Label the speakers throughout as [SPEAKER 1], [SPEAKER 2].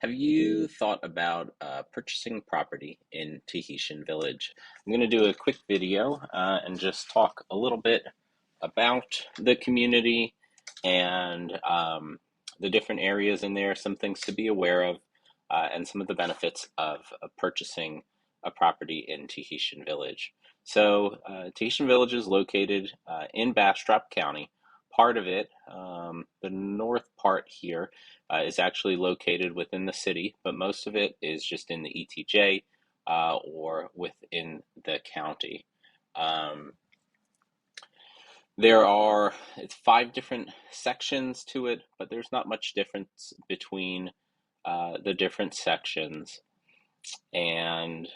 [SPEAKER 1] Have you thought about purchasing property in Tahitian Village? I'm going to do a quick video and just talk a little bit about the community and the different areas in there, some things to be aware of, and some of the benefits of purchasing a property in Tahitian Village. So, Tahitian Village is located in Bastrop County. Part of it, the north part here, is actually located within the city, but most of it is just in the ETJ or within the county. Um, it's five different sections to it, but there's not much difference between the different sections. And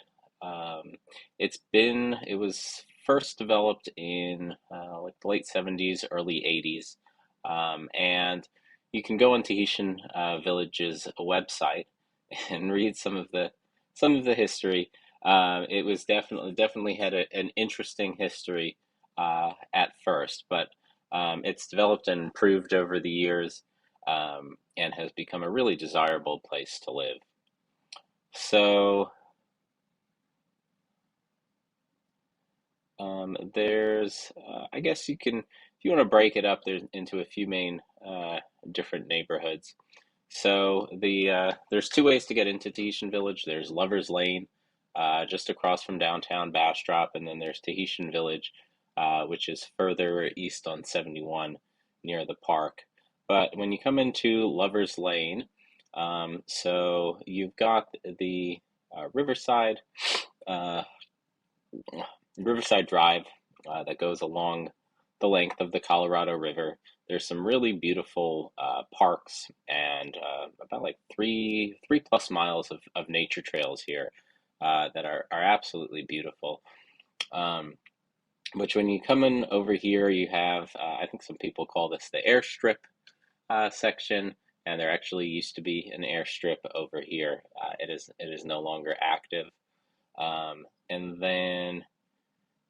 [SPEAKER 1] um, it was first developed in like the late 70s, early 80s. And you can go on Tahitian Village's website and read some of the history. It was definitely had an interesting history at first, but it's developed and improved over the years, and has become a really desirable place to live. So I guess if you want to break it up, there's into a few main different neighborhoods. So there's two ways to get into Tahitian Village. There's Lovers Lane, just across from downtown Bastrop, and then there's Tahitian Village, which is further east on 71 near the park. But when you come into Lovers Lane, so you've got the Riverside. Uh, Riverside Drive that goes along the length of the Colorado River. There's some really beautiful parks and about like three plus miles of nature trails here that are absolutely beautiful. Um, which when you come in over here, you have I think some people call this the airstrip section, and there actually used to be an airstrip over here. It is no longer active. And then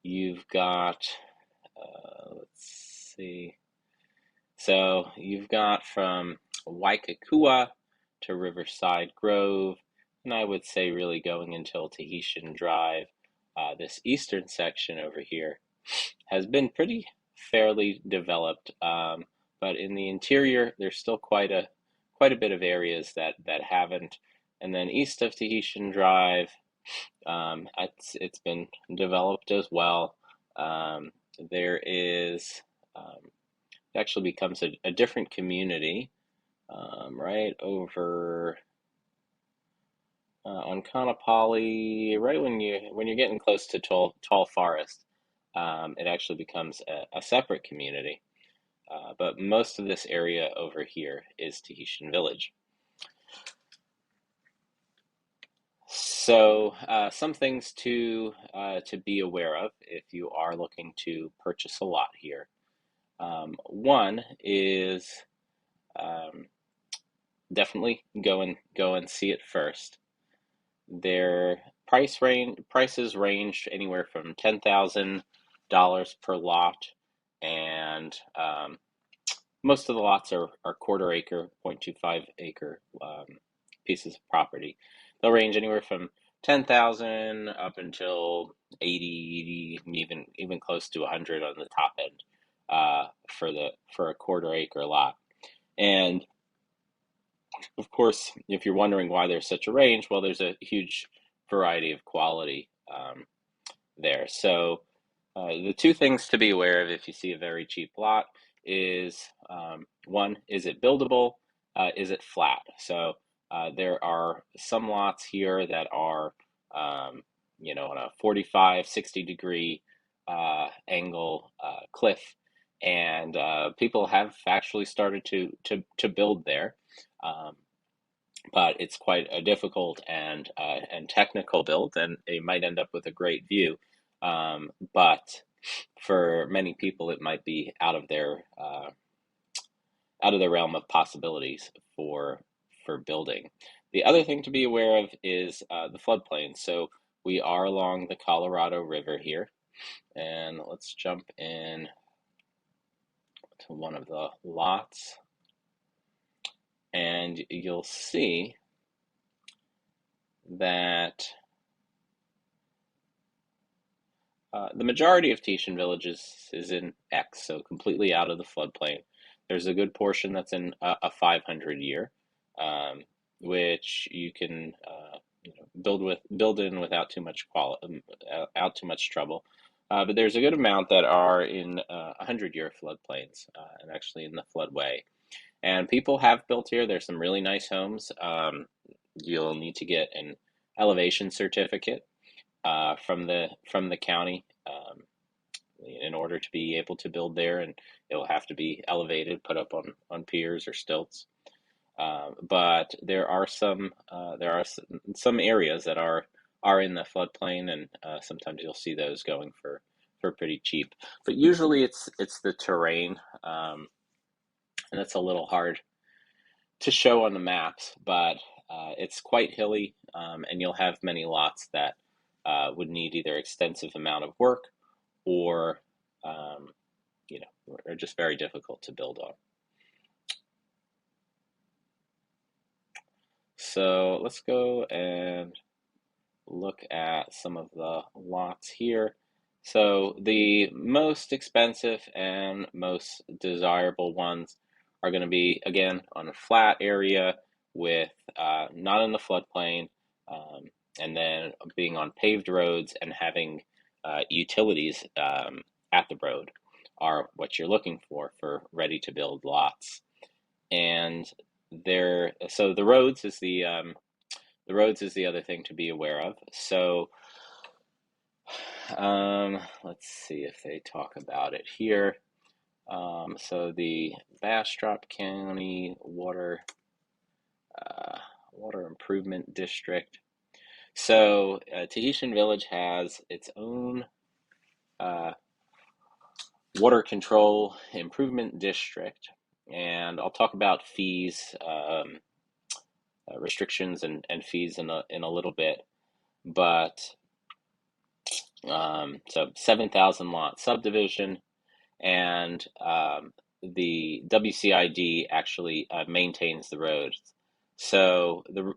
[SPEAKER 1] you've got, let's see. So you've got from Waikakua to Riverside Grove, and I would say really going until Tahitian Drive. This eastern section over here has been pretty fairly developed, but in the interior, there's still quite a bit of areas that haven't. And then east of Tahitian Drive, it's been developed as well. Um, there is it actually becomes a different community right over on Kanapali, right when you're getting close to Tall Forest. It actually becomes a separate community. But most of this area over here is Tahitian Village. So, some things to be aware of if you are looking to purchase a lot here. One is um, definitely go and see it first. Their prices range anywhere from $10,000 per lot, and most of the lots are quarter acre, 0.25 acre pieces of property. They'll range anywhere from 10,000 up until 80, even close to 100 on the top end for a quarter acre lot. And of course, if you're wondering why there's such a range, well, there's a huge variety of quality there. So the two things to be aware of if you see a very cheap lot is one, is it buildable? Is it flat? So there are some lots here that are, on a 45, 60 degree angle cliff, and people have actually started to build there. Um, but it's quite a difficult and technical build, and they might end up with a great view. But for many people, it might be out of their realm of possibilities for building. The other thing to be aware of is the floodplain. So we are along the Colorado River here, and let's jump in to one of the lots, and you'll see that the majority of Tahitian villages is in X, so completely out of the floodplain. There's a good portion that's in a 500 year, um, which you can build in without too much out too much trouble. But there's a good amount that are in 100-year floodplains and actually in the floodway. And people have built here. There's some really nice homes. You'll need to get an elevation certificate from the county in order to be able to build there, and it'll have to be elevated, put up on piers or stilts. But there are some areas that are in the floodplain, and sometimes you'll see those going for pretty cheap. But usually it's the terrain, and that's a little hard to show on the maps, but it's quite hilly, and you'll have many lots that would need either extensive amount of work or um, are just very difficult to build on. So let's go and look at some of the lots here. So the most expensive and most desirable ones are going to be, again, on a flat area with not in the floodplain, um, and then being on paved roads and having utilities at the road are what you're looking for ready to build lots. And so the roads is the other thing to be aware of. So let's see if they talk about it here. So the Bastrop County Water Improvement District. So Tahitian Village has its own uh, water control improvement district, and I'll talk about fees, restrictions, and fees in a little bit. But so 7,000 lot subdivision, and the WCID actually maintains the roads. So the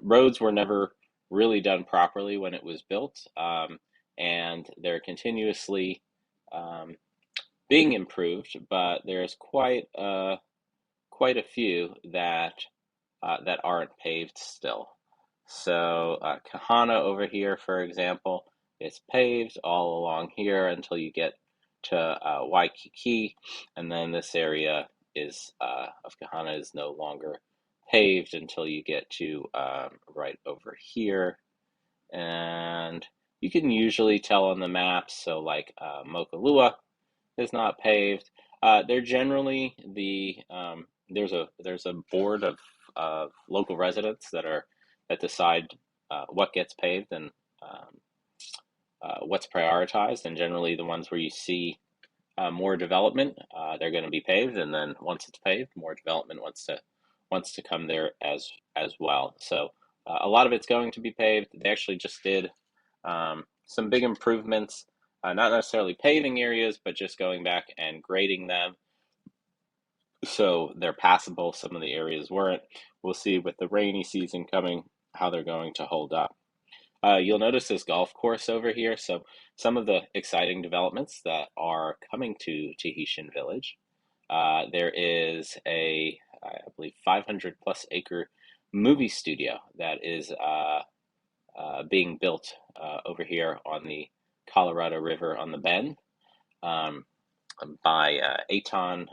[SPEAKER 1] roads were never really done properly when it was built, and they're continuously um, being improved. But there's quite a few that aren't paved still. So Kahana over here, for example, is paved all along here until you get to Waikiki, and then this area of Kahana is no longer paved until you get to right over here. And you can usually tell on the maps, so like Mokulua is not paved. They're generally there's a board of local residents that decide what gets paved and um, what's prioritized, and generally the ones where you see more development, they're going to be paved, and then once it's paved, more development wants to come there as well. So a lot of it's going to be paved. They actually just did some big improvements, not necessarily paving areas, but just going back and grading them so they're passable. Some of the areas weren't. We'll see with the rainy season coming how they're going to hold up. You'll notice this golf course over here. So some of the exciting developments that are coming to Tahitian Village. There is I believe, 500 plus acre movie studio that is being built over here on the Colorado River on the Bend, um, by Aton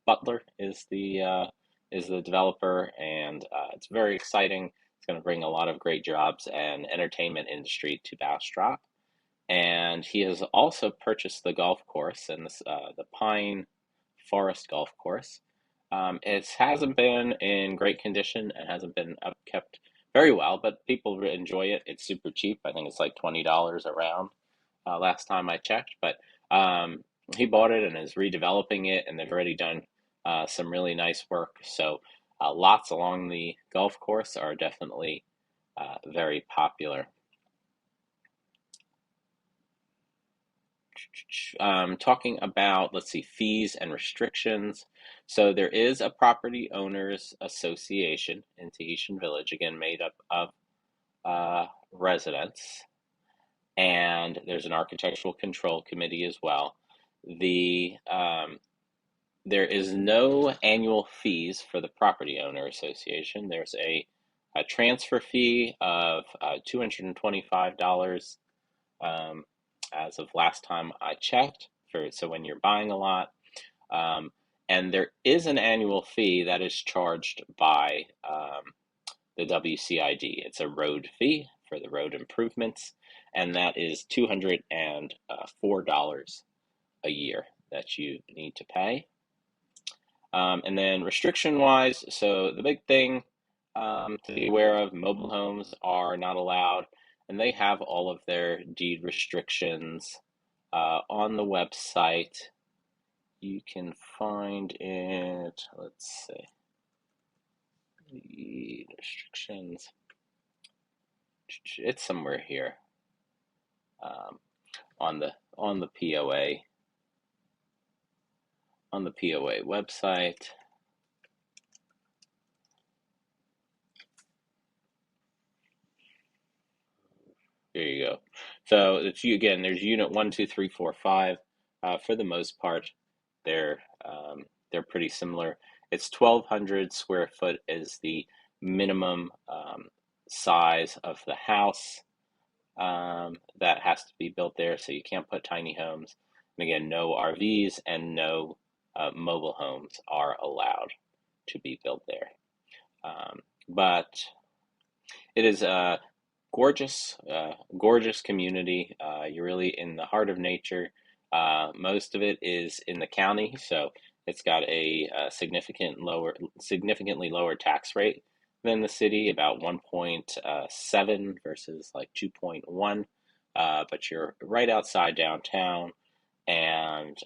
[SPEAKER 1] Butler is the developer, and it's very exciting. It's going to bring a lot of great jobs and entertainment industry to Bastrop. And he has also purchased the golf course and the Pine Forest Golf Course. It hasn't been in great condition and hasn't been upkept very well, but people enjoy it. It's super cheap. I think it's like $20 a round last time I checked. But um, he bought it and is redeveloping it, and they've already done some really nice work. So lots along the golf course are definitely very popular. Talking about, let's see, fees and restrictions. So there is a property owners association in Tahitian Village, again made up of residents, and there's an architectural control committee as well. The There is no annual fees for the property owner association. There's a transfer fee of $225 as of last time I checked. So when you're buying a lot, um, and there is an annual fee that is charged by the WCID. It's a road fee for the road improvements, and that is $204 a year that you need to pay. And then restriction wise, so the big thing to be aware of, mobile homes are not allowed, and they have all of their deed restrictions on the website. You can find it, let's see, deed restrictions. It's somewhere here um, on the POA website. There you go. So it's you again. There's unit 1, 2, 3, 4, 5. For the most part, they're they're pretty similar. It's 1,200 square foot is the minimum size of the house that has to be built there. So you can't put tiny homes. And again, no RVs and no mobile homes are allowed to be built there. But it is a gorgeous community. You're really in the heart of nature. Most of it is in the county, so it's got a, significantly lower tax rate than the city, about 1.7 versus like 2.1. But you're right outside downtown, and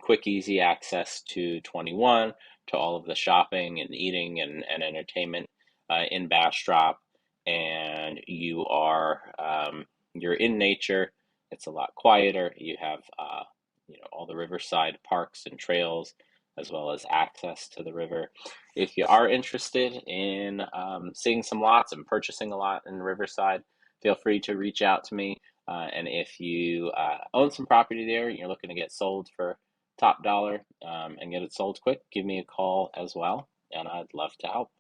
[SPEAKER 1] quick, easy access to 21, to all of the shopping and eating and entertainment in Bastrop. And you're in nature. It's a lot quieter. You have all the riverside parks and trails, as well as access to the river. If you are interested in seeing some lots and purchasing a lot in Riverside, feel free to reach out to me. And if you own some property there and you're looking to get sold for top dollar and get it sold quick, give me a call as well, and I'd love to help.